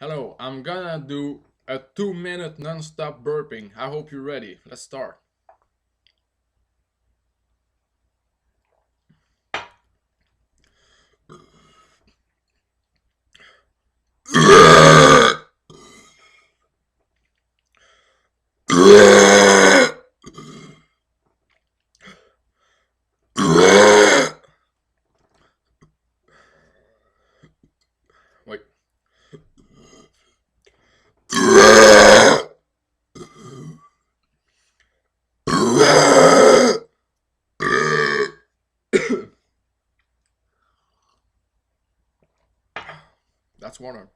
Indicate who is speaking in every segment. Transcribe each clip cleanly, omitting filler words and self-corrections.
Speaker 1: Hello, I'm gonna do a 2 minute non-stop burping. I hope you're ready. Let's start. Wait. That's water.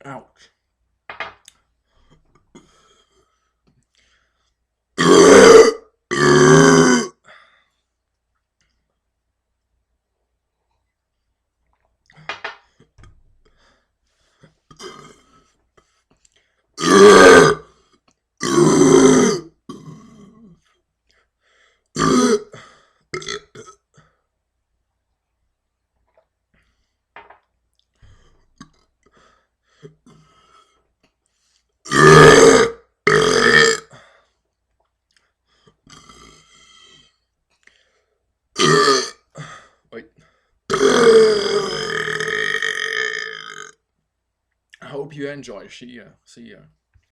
Speaker 1: Ouch. Wait. I hope you enjoy. See ya. See ya.